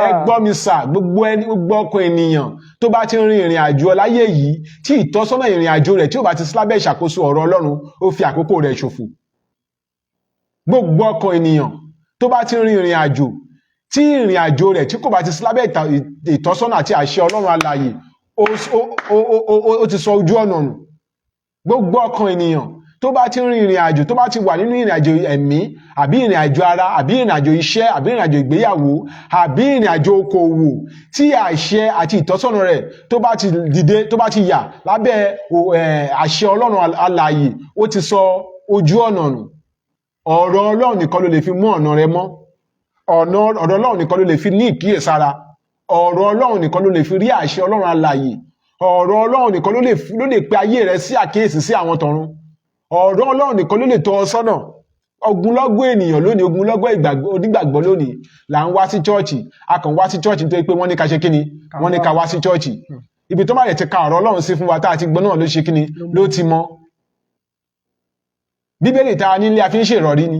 ẹ gbọ́ mi sà gbogbo ọkàn ènìyàn tó bá ti rin ìrìn àjò láyé yìí tí ìtọ́sọ́nà ìrìn àjò rẹ̀ tí ò bá ti lábẹ́ ìṣàkóso ọ̀rọ̀ Ọlọ́run ó fi àkókò rẹ̀ ṣòfò. gbogbo ọkàn ènìyàn tó bá ti rin ìrìn àjò tí ìrìn àjò rẹ̀ tí kò bá ti lábẹ́ ìtọ́sọ́nà àti àṣẹ Ọlọ́run alààyè ó ti sọ ojú ọ̀nà nù. gbogbo ọkàn ènìyàn tó bá ti rin ìrìn àjò tó bá ti wà nínú ìrìn àjò ẹ̀mí àbí ìrìn àjò ara àbí ìrìn àjò iṣẹ́ àbí ìrìn àjò ìgbéyàwó àbí ìrìn àjò okòwò tí àṣẹ àti ìtọ́sọ́nà rẹ̀ tó bá ti dìde tó bá ti yà lábẹ́ àṣẹ Ọlọ́run alààyè ó ti sọ ojú ọ̀nà nù. ọ̀rọ̀ Ọlọ́run nìkan ló lè fi mú ọ̀nà rẹ mọ́. ọ̀rọ̀ Ọlọ́run nìkan ló lè fi ní ìkíyèsára. ọ̀rọ̀ Ọlọ́run nìkan ló lè fi rí àṣẹ Ọlọ́run alààyè. ọ̀rọ̀ Ọlọ́run nìkan ló lè pe ayé rẹ sí àkíyèsí sí àwọn tọ̀run. ọ̀rọ̀ Ọlọ́run nìkan ló lè tọ́ ọ sọ́nà. ogunlọ́gọ̀ ènìyàn lónìí ogunlọ́gọ̀ onígbàgbọ́ lónìí là ń wá sí chọ́ọ̀chì. a kàn wá sí chọ́ọ̀chì nítorí pé wọ́n ní ká ṣe kíni wọ́n ní ká wá sí chọ́ọ̀chì. ibi tó bá yẹ ti ka ọ̀rọ̀ Ọlọ́run sí fún wa tá a ti gbọ́ náà ló ṣe kíni ló ti mọ́. Bíbélì ta nílé a fi ń ṣèrọ̀rí ni.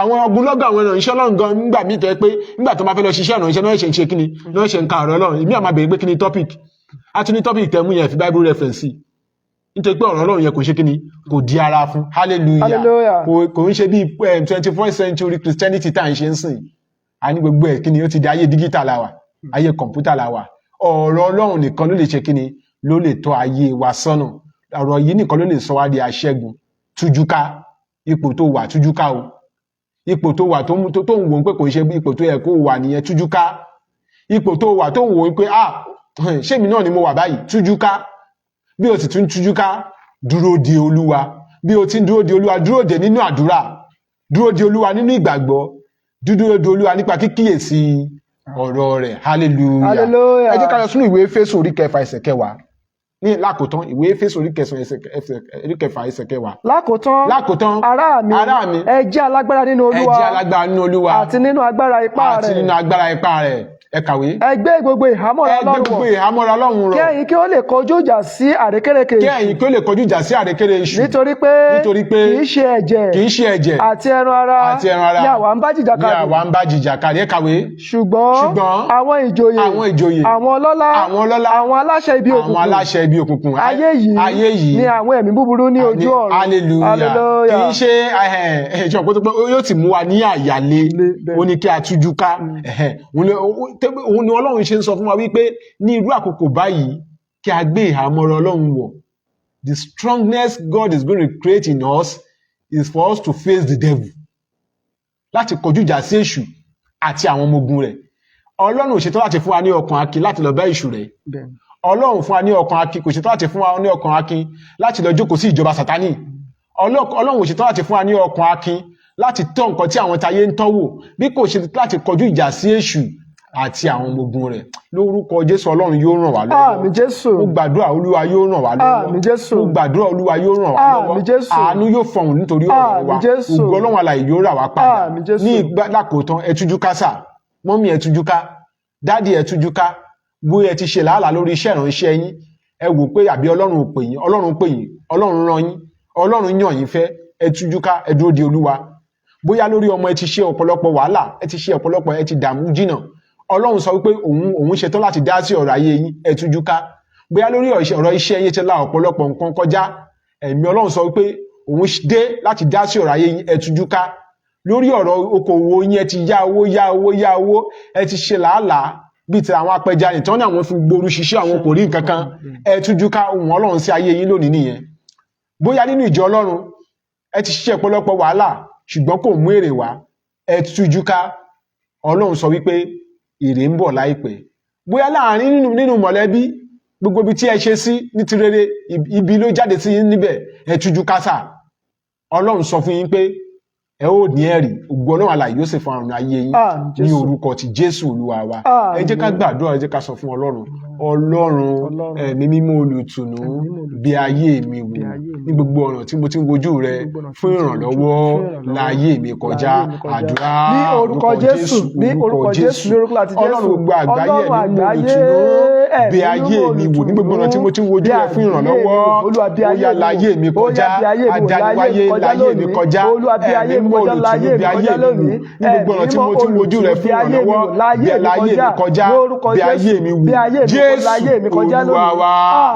àwọn ogunlọ́gọ̀ àwọn ìránṣẹ́ Ọlọ́run gan nígbà míì tó yẹ pé nígbà tó bá fẹ́ lọ ṣiṣẹ́ ìránṣẹ́ náà ṣe ń ṣe kíni náà ṣe ń ka ọ̀rọ̀ Ọlọ́run ìmí àmà bèèrè pé kíni topic a tún ní topic tẹ̀mú yẹn fi Bible reference sí nítorí pé ọ̀rọ̀ Ọlọ́run yẹn kò ṣe kíni kò di ara fún. hallelujah. kò ń ṣe bí 21st century Christianity tá à ń ṣe ń sìn. a ní gbogbo ẹ̀ kíni ó ti di ayé dígítà la wà ayé kọ̀ǹpútà la wà ọ̀rọ̀ Ọlọ́run nìkan ló lè ṣe kíni ló lè tọ́ ayé wa sọ́nà ọ̀rọ̀ yìí nìkan ló lè sọ wá di aṣẹ́gun tújúká ipò tó wà tújúká o ipò tó wà tó ń wò ó pé kò ń ṣe ipò tó yẹ kó wà nìyẹn tújúká ipò tó wà tó ń wò ó pé ṣémi náà ni mo wà báyìí tújúká bí o sì tún tújúká dúró de Olúwa bí o ti ń dúró de Olúwa dúró de nínú àdúrà dúró de Olúwa nínú ìgbàgbọ́ dúró de Olúwa nípa kíkíyèsí ọ̀rọ̀ rẹ̀ hallelujah ẹ jẹ́ ká lọ sínú ìwé Éfésù orí 6 ẹsẹ̀ 10 ní lákòótán ìwé Éfésù orí 6 ẹsẹ̀ 10 lákòótán ará mi ẹ jẹ́ alágbára nínú Olúwa àti nínú agbára ipá rẹ̀ ẹ kàwé. ẹ gbé gbogbo ìhámọ́ra Ọlọ́run rọ̀. kí ẹ̀yin kí ó lè kọjú ìjà sí àrékérekè èṣù. nítorí pé kì í ṣe ẹ̀jẹ̀ àti ẹran ara ni àwa ń bá jìjàkadì. ẹ kàwé. ṣùgbọ́n àwọn ìjòyè àwọn ọlọ́lá àwọn aláṣẹ ibi òkùnkùn ayé yìí ni àwọn ẹ̀mí búburú ní ojú ọ̀run. hallelujah kì í ṣe ẹ̀ṣọ́ pé yóò ti mú wa ní àyàlé ó ní kí a tújú ká òun ni Ọlọ́run ṣe ń sọ fún wa wípé ní irú àkókò báyìí kí a gbé ìhámọ́ra Ọlọ́run wọ̀. The strongness God is going to create in us is for us to face the devil. Láti kọjú ìjà sí èṣù àti àwọn ọmọ ogun rẹ̀. Ọlọ́run ò ṣetán láti fún wa ní ọkàn akin láti lọ bá èṣù rẹ̀. Ọlọ́run fún wa ní ọkàn akin kò ṣetán láti fún wa ní ọkàn akin láti lọ jókòó sí ìjọba Sátánì. Ọlọ́run ò ṣetán láti fún wa ní ọkàn akin láti tọ́ nǹkan tí àwọn táyé ń tọ́wò bí kò ṣe láti kọjú ìjà sí èṣù àti àwọn ọmọ ogun rẹ̀. Lórúkọ Jésù Ọlọ́run yóò ràn wá lọ́wọ́. Àmín Jésù. Mo gbàdúrà Olúwa yóò ràn wá lọ́wọ́. Àmín Jésù. Mo gbàdúrà Olúwa yóò ràn wá lọ́wọ́. Àmín Jésù. Àánú yóò fọhùn nítorí ọ̀rọ̀ wa. Àmín Jésù. Ògo Ọlọ́run alààyè yóò rà wá padà. Àmín Jésù. Ní lákòótán ẹ tújú ká sà, mọ́mí ẹ tújú ká, dádì ẹ tújú ká, bóyá ẹ ti ṣe làálàá lórí iṣẹ́ ìránṣẹ́ yín, ẹ wò pé àbí Ọlọ́run ò pè yín, Ọlọ́run pè yín, Ọlọ́run rán yín, Ọlọ́run yàn yín fẹ́, ẹ tújú ká, ẹ dúró de Olúwa. Bóyá lórí ọmọ ẹ ti ṣe ọ̀pọ̀lọpọ̀ wàhálà, ẹ ti ṣe ọ̀pọ̀lọpọ̀ ẹ ti dààmú jìnnà. Ọlọ́run sọ wípé òun ṣetán láti dá sí ọ̀rọ̀ ayé yín ẹ tújú ká. Bóyá lórí ọ̀rọ̀ iṣẹ́ yín ti la ọ̀pọ̀lọpọ̀ nǹkan kọjá, ẹ̀mí Ọlọ́run sọ wípé òun dé láti dá sí ọ̀rọ̀ ayé yín ẹ tújú ká. Lórí ọ̀rọ̀ okòwò yín ẹ ti yá owó ẹ ti ṣe làálàá bíi ti àwọn apẹja nìtàn ní àwọn fi gboru ṣiṣẹ́ àwọn kò rí nǹkan kan ẹ tújú ká ohùn Ọlọ́run sí ayé yín lónìí nìyẹn. Bóyá nínú ìjọ Ọlọ́run ẹ ti ṣiṣẹ́ ọ̀pọ̀lọpọ̀ wàhálà ṣùgbọ́n kò mú èrè wá ẹ tújú ká. Ọlọ́run sọ wípé èrè ń bọ̀ láìpẹ́. Bóyá láàrin nínú mọ̀lẹ́bí gbogbo ibi tí ẹ ṣe sí ní ti rere ibi ló jáde sí yín níbẹ̀ ẹ tújú ká sà. Ọlọ́run sọ fún yín pé ẹ ó ní ẹ̀rí ògo Ọlọ́run alààyè yóò sì fún àrùn ayé yín ní orúkọ ti Jésù Olúwa wa. Ẹ jẹ́ ká gbàdúrà ẹ jẹ́ ká sọ fún Ọlọ́run ẹ̀mí mímọ́ olùtùnú bí ayé mi wò ní gbogbo ọ̀nà tí mo ti ń wojú rẹ fún ìrànlọ́wọ́ láyé mi kọjá àdúrà ní orúkọ Jésù ní orúkọ Jésù ní orúkọ láti Jésù Ọlọ́run gbogbo àgbáyé ẹ̀mí mímọ́ olùtùnú bí ayé mi wò ní gbogbo ọ̀nà tí mo ti ń wojú rẹ fún ìrànlọ́wọ́ ó yá láyé mi kọjá adániwáyé láyé mi kọjá ẹ̀mí mímọ́ olùtùnú bí ayé mi wò ní gbogbo ọ̀nà tí mo ti ń wojú rẹ fún ìrànlọ́wọ́ bí láyé mi kọjá bí ayé mi wò Jésù Olúwa wa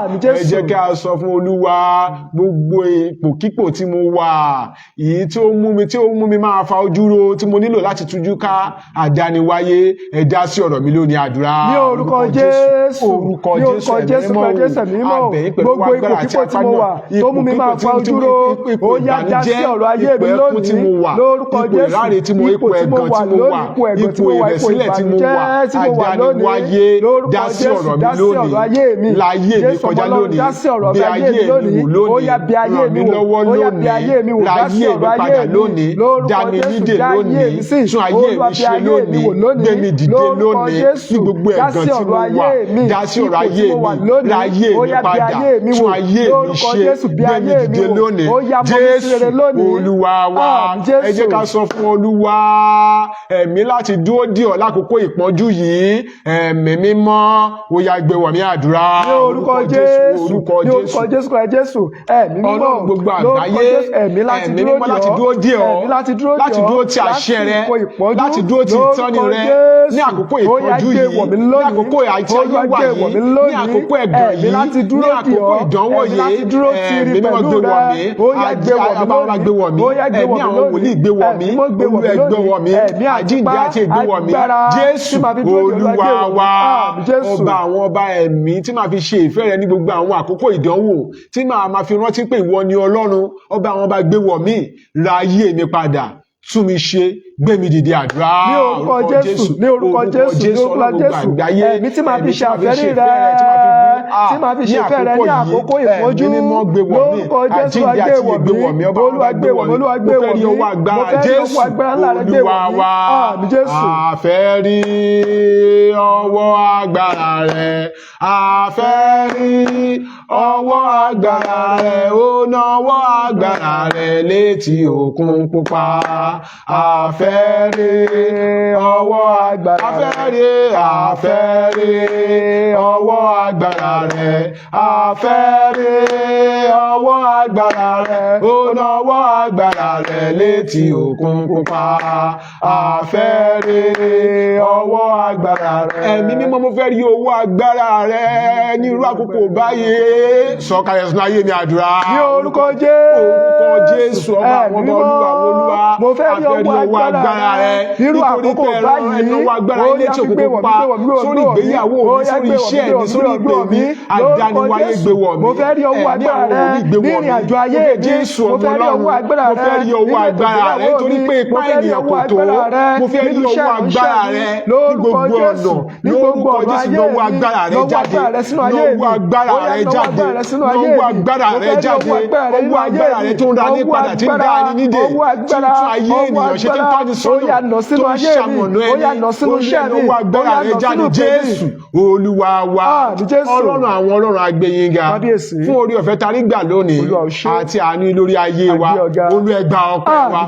ẹ jẹ́ kí a sọ fún Olúwa gbogbo ipòkípò tí mo wà èyí tí ó mú mi máa fa ojúro tí mo nílò láti tújú ká àdániwáyé ẹ dá sí ọ̀rọ̀ mi lónìí àdúrà ní orúkọ Jésù orúkọ Jésù mímọ́ gbogbo ipòkípò tí mo wà tó mú mi máa fa ojúro ó yá dá sí ọ̀rọ̀ ayé mi lónìí lórúkọ Jésù ipò tí mo wà lónìí ipò ẹ̀gàn tí mo wà ipò ìbànújẹ́ tí mo wà lónìí lórúkọ Jésù dá sí ọ̀rọ̀ ayé mi láyé mi kọjá lónìí dá sí ọ̀rọ̀ ayé mi lónìí ó yá bí ayé mi wò ó yá bí ayé mi wò dá sí ọ̀rọ̀ ayé mi lórúkọ Jésù dá ayé mi sí tún ayé mi ṣe lónìí gbé mi dìde lónìí ní gbogbo ẹ̀gàn tí mo wà dá sí ọ̀rọ̀ ayé mi láyé mi padà tún ayé mi ṣe gbé mi dìde lónìí Jésù Olúwa wa ẹ jẹ́ ká sọ fún Olúwa ẹ̀mí láti dúró dì ọ́ lákòókò ìpọ́njú yìí ẹ̀mí mímọ́ ó yá gbé wọ̀ mí àdúrà ní orúkọ Jésù ní orúkọ Jésù Jésù ẹ̀mí mímọ́ Ọlọ́run gbogbo àgbáyé ẹ̀mí mímọ́ láti dúró dì ọ́ láti dúró ti àṣẹ rẹ láti dúró ti ìtọ́ni rẹ ní àkókò ìpọ́njú yìí ní àkókò àti ayé wà yìí ní àkókò ẹ̀gàn yìí ní àkókò ìdánwò yìí ẹ̀mí mímọ́ gbé wọ̀ mí àbáwá gbé wọ̀ mí ẹ̀mí àwọn wòlíì gbé wọ̀ mí olúwa gbé wọ̀ mí àjíǹde àti ègbé wọ̀ mí Jésù Olúwa wa ọba àwọn ọba ẹ̀mí tí màá fi ṣe ìfẹ́ rẹ ní gbogbo àwọn àkókò ìdánwò tí màá fi rántí pé ìwọ ni Ọlọ́run ọba àwọn ọba gbé wọ̀ mí ra ayé mi padà tún mi ṣe gbé mi dìde àdúrà ní orúkọ Jésù ní orúkọ Jésù ní orúkọ Jésù ẹ̀mí tí màá fi ṣe àfẹ́rí rẹ tí màá fi ṣe ìfẹ́ rẹ ní àkókò ìpọ́njú lórúkọ Jésù agbé wọ̀ mí Olúwa gbé wọ̀ mí Olúwa gbé wọ̀ mí mo fẹ́ rí owó agbára ńlá rẹ gbé wọ̀ mí àmì Jésù. àfẹ́rí ọwọ́ agbára rẹ àfẹ́rí ọwọ́ agbára rẹ ó nawọ́ agbára rẹ létí òkun pupa àfẹ́rí ọwọ́ agbára rẹ̀ àfẹ́rí ọwọ́ agbára rẹ̀ àfẹ́rí ọwọ́ agbára rẹ̀ ó nawọ́ agbára rẹ̀ létí òkun pupa àfẹ́rí ọwọ́ agbára rẹ̀. ẹ̀mí mímọ́ mo fẹ́ rí ọwọ́ agbára rẹ̀ ní irú àkókò báyìí sọ̀kalẹ̀ sínú ayé mi àdúrà ní orúkọ Jésù ọba àwọn ọba olúwa mo fẹ́ rí ọwọ́ agbára rẹ nírú àkókò báyìí ó yá fi gbé wọ̀ mí sórí ìgbéyàwó mi sórí iṣẹ́ mi sórí ìgbé mi àdániwáyé gbé wọ̀ mí mo fẹ́ rí ọwọ́ agbára rẹ ní ìrìn àjò ayé mi mo fẹ́ rí ọwọ́ agbára rẹ nínú ìgbéyàwó mi mo fẹ́ rí ọwọ́ agbára rẹ nínú iṣẹ́ ìránṣẹ́ mi lórúkọ Jésù ní gbogbo ọ̀nà ayé mi lọ́wọ́ agbára rẹ sínú ayé mi lọ́wọ́ agbára rẹ jáde lọ́wọ́ agbára rẹ jáde lọ́wọ́ agbára rẹ tó ń ra ní padà tí ń dá ẹni nídè tí ń tún ayé ènìyàn ṣe tí ń tọ́jú sọ́nà tó ń ṣàmọ̀nà ẹni lọ́wọ́ agbára rẹ jáde Jésù Olúwa wa Ọlọ́run àwọn Ọlọ́run agbẹ̀yìnga fún orí ọ̀fẹ́ tarí gbà lónìí àti àánú lórí ayé wa Olú ẹ gba ọpẹ́ wa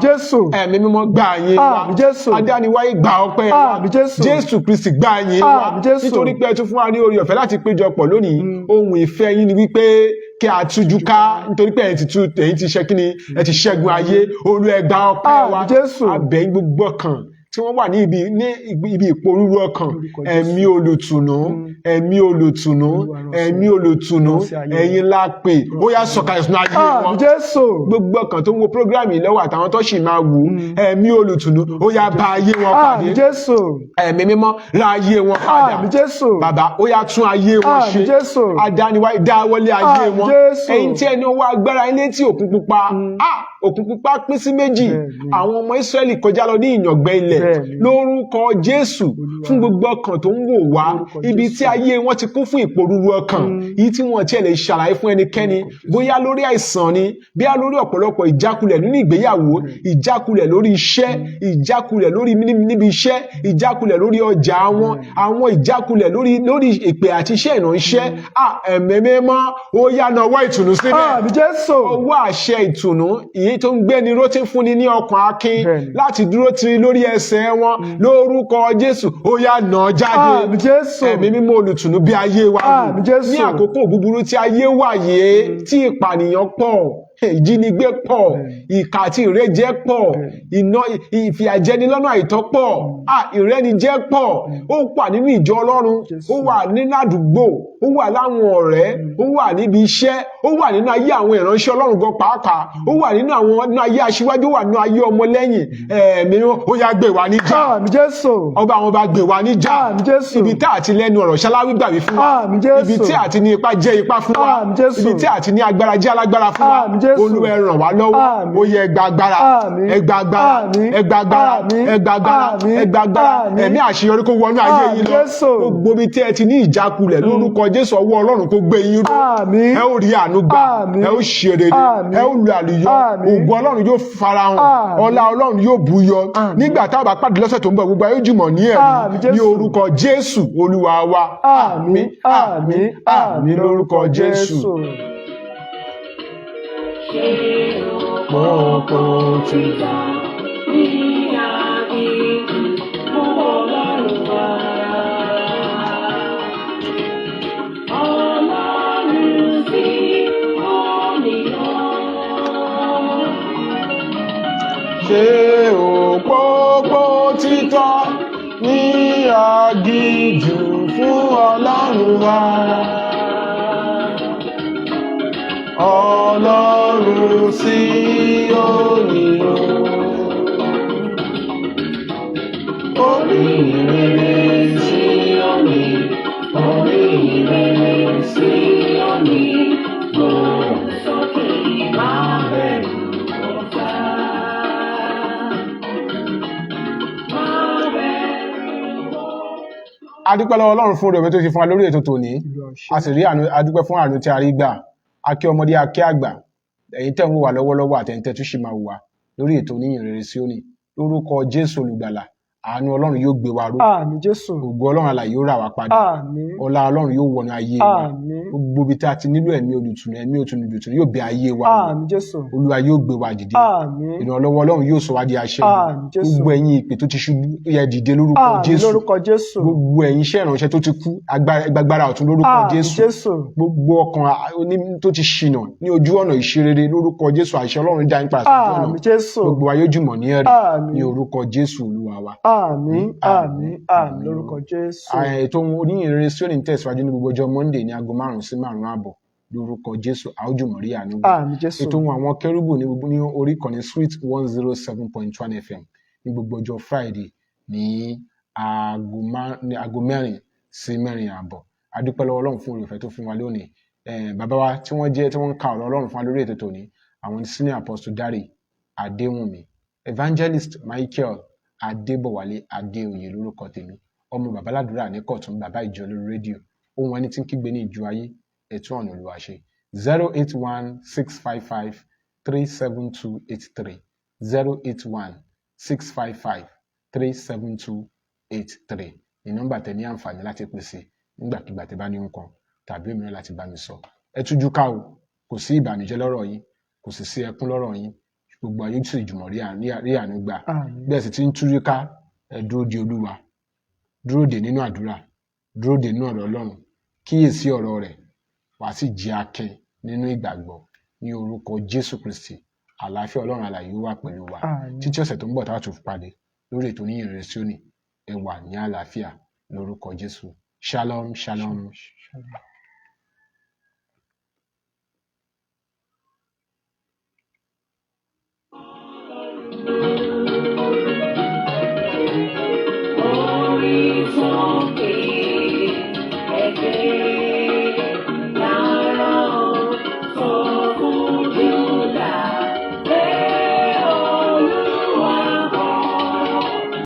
ẹ̀mí mímọ́ gba yín wa adániwáyé gba ọpẹ́ wa Jésù Kristi gba yín wa nítorí pé ẹ tún fún wa ní orí ọ̀fẹ́ láti péjọpọ̀ lónìí ohun ìfẹ́ yín ni wípé kí a tújú ká nítorí pé ẹ̀yin ti ṣe kíni ẹ ti ṣẹ́gun ayé Olú ẹ gba ọpẹ́ wa abẹ́yìn gbogbo kan tí wọ́n wà ní ibi ìpòrúurú ọkàn ẹ̀mí olùtùnú ẹ̀mí olùtùnú ẹ̀mí olùtùnú ẹ̀yin la pè ó yá sọ̀kalẹ̀ sínú ayé wọn gbogbo ọkàn tó ń wo prógrámì lọ́wọ́ àtàwọn tó sì máa wò ẹ̀mí olùtùnú ó yá bá ayé wọn pàdé ẹ̀mí mímọ́ ra ayé wọn padà bàbá ó yá tún ayé wọn ṣe adániwá dáwọ́lé ayé wọn ẹ̀yin tí ẹni ọwọ́ agbára ilé tí òkun pupa òkun pupa pín sí méjì àwọn ọmọ Ísírẹ́lì kọjá lọ ní ìyàngbẹ́ ilẹ̀ lórúkọ Jésù fún gbogbo ọkàn tó ń wò wá ibi tí ayé wọn ti kún fún ìpòrúurú ọkàn yìí tí wọn tiẹ̀ lè ṣàlàyé fún ẹnikẹ́ni bóyá lórí àìsàn ni bóyá lórí ọ̀pọ̀lọpọ̀ ìjákulẹ̀ nínú ìgbéyàwó ìjákulẹ̀ lórí iṣẹ́ ìjákulẹ̀ lórí níbi iṣẹ́ ìjákulẹ̀ lórí ọjà wọn àwọn ìjákulẹ̀ lórí ìpè àti iṣẹ́ ìránṣẹ́ ẹ̀mẹ́mẹ́mọ́ ó yá na ọwọ́ ìtùnú síbẹ̀ ọwọ́ àṣẹ ìtùnú èyí tó ń gbéni ró tí ń fúnni ní ọkàn akin láti dúró tiri lórí ẹsẹ̀ wọn lórúkọ Jésù ó yá nà jáde ẹ̀mí mímọ́ olùtùnú bí ayé wa ní àkókò búburú tí ayé wà yìí tí ìpànìyàn pọ̀ ìjínigbé pọ̀ ìkà àti ìrẹ́jẹ pọ̀ ìfìyàjẹni lọ́nà àìtọ́ pọ̀ ìrẹ́nijẹ pọ̀ ó wà nínú ìjọ Ọlọ́run ó wà nínú àdúgbò ó wà láwọn ọ̀rẹ́ ó wà níbi iṣẹ́ ó wà nínú ayé àwọn ìránṣẹ́ Ọlọ́run gan pàápàá ó wà nínú ayé aṣíwájú ó wà nínú ayé ọmọlẹ́yìn ẹ̀mí ó yá gbé wa níjà ọba àwọn ọba gbé wa níjà ibi tí àti lẹ́nu ọ̀rọ̀ ṣáláwí gbàgbé fún wa ibi tí àti ní ipá jẹ́ ipá fún wa ibi tí àti ní agbára jẹ́ alágbára fún wa Olúwa ẹ ràn wá lọ́wọ́ ó yẹ ẹgbàgbára ẹgbàgbára ẹgbàgbára ẹgbàgbára ẹgbàgbára ẹ̀mí àṣeyọrí kó wọnú ayé yín lọ gbogbo ibi tí ẹ ti ní ìjákulẹ̀ lórúkọ Jésù ọwọ́ Ọlọ́run kó gbé yín ró ẹ ó rí àánú gbà ẹ ó ṣe rere ẹ ó lu àlùyọ ògo Ọlọ́run yóò farahàn ọlá Ọlọ́run yóò búyọ nígbà tá a bá pàdé lọ́sẹ̀ tó ń bọ̀ gbogbo ayé jùmọ̀ ní ẹ̀rí ní orúkọ Jésù Olúwa wa àmín àmín àmín lórúkọ Jésù. Kókó ti dà ní àìkú fún Ọlọ́run wa. Ọlọ́run tí ó nìyàn. Ṣé òpópó títọ́ ní aginjù fún Ọlọ́run Olúwa. Ọlọ́run Síónì o. Orí ìrere Síónì, orí ìrere Síónì, gbóhùn sókè má bẹ̀rù ọ̀tá. Má bẹ̀rù ọ̀tá. A dúpẹ́ lọ́wọ́ Ọlọ́run fún oore ọ̀fẹ́ tó ṣe fún wa lórí ètò tòní. A sì rí àánú, a dúpẹ́ fún àánú tí a rí gbà. A kí ọmọdé, a kí àgbà. Ẹ̀yin tẹ́ ń wò wá lọ́wọ́lọ́wọ́ àtẹ̀yin tẹ́ tún ṣì máa wò wá lórí ètò Oníyìnrere Síónì. Lórúkọ Jésù Olùgbàlà, àánú Ọlọ́run yóò gbé wa ró. Àmín Jésù. Ògo Ọlọ́run alààyè yóò rà wá padà. Àmín. Ọlá Ọlọ́run yóò wọnú ayé wa. Àmín. Gbogbo ibi tí a ti nílò ẹ̀mí olùtùnú, ẹ̀mí olùtùnú yóò bẹ ayé wa. Àmín Jésù. Olúwa yóò gbé wa dìde. Àmín. Ìrànlọ́wọ́ Ọlọ́run yóò sọ wá di aṣẹ́gun. Àmín Jésù. Gbogbo ẹ̀yin ìpè tó ti ṣubú yẹ dìde lórúkọ Jésù. Àmín lórúkọ Jésù. Gbogbo ẹ̀yin iṣẹ́ ìránṣẹ́ tó ti kú agbára ọ̀tún lórúkọ Àmín Jésù. Jésù. Gbogbo ọkàn tó ti ṣìnà ní ojú ọ̀nà ìṣerere lórúkọ Jésù, àṣẹ Ọlọ́run já nípa àṣẹ ọ̀nà. Àmín Jésù. Gbogbo wa yóò jùmọ̀ ní ẹ̀rí Àmín. ní orúkọ Jésù Olúwa wa. Àmín. Àmín. Àmín lórúkọ Jésù. Ètò Oníyìnrere Síónì ń tẹ̀síwájú ní gbogbo ọjọ́ Monday ní aago 5 sí 5:30 lórúkọ Jésù. A ó jùmọ̀ rí àánú gbà. Àmín Jésù. Ètò àwọn kérúbù ní orí ìkànnì Sweet 107.1 FM ní gbogbo ọjọ́ Friday ní aago 4 sí 4:30. A dúpẹ́ lọ́wọ́ Ọlọ́run fún oore ọ̀fẹ́ tó fún wa lónìí. Bàbá wa tí wọ́n ń ka ọ̀rọ̀ Ọlọ́run fún wa lórí ètò tòní, àwọn Senior Apostle Dáre Adéwùnmí, Evangelist Michael Adébọ̀wálé Adéoyè lórúkọ tèmi, ọmọ Babaládùúrà ní Kọ̀tún, bàbá ìjọ lórí rédíò. Ohun ẹni tí ń kígbe ní ìjọ ayé, ẹ̀tún ọ̀nà Olúwa ṣe. 081-655-37283 081-655-37283 ní nọ́mbà tẹ́ ní àǹfààní láti pèsè nígbàkigbà tẹ́ bá ní nǹkan tàbí òmíràn láti bá mi sọ. Ẹ tújú ká o, kò sí ìbànújẹ́ lọ́rọ̀ yín, kò sì sí ẹkún lọ́rọ̀ yín. Gbogbo ayé sì jùmọ̀ rí àánú gbà. Bẹ́ẹ̀ sì ti ń tújú ká, ẹ dúró de Olúwa, dúró de nínú àdúrà, dúró de nínú ọ̀rọ̀ Ọlọ́run, kíyèsí ọ̀rọ̀ rẹ̀, wàá sì jẹ́ akin nínú ìgbàgbọ́ ní orúkọ Jésù Kristi. Àlàáfíà Ọlọ́run alààyè wà pẹ̀lú wa. Títí ọ̀sẹ̀ tó ń bọ̀ tá a tún pàdé lórí ètò Oníyìnrere Síónì, ẹ wà ní àlàáfíà lórúkọ Jésù. Shalom, shalom. Orí sókè.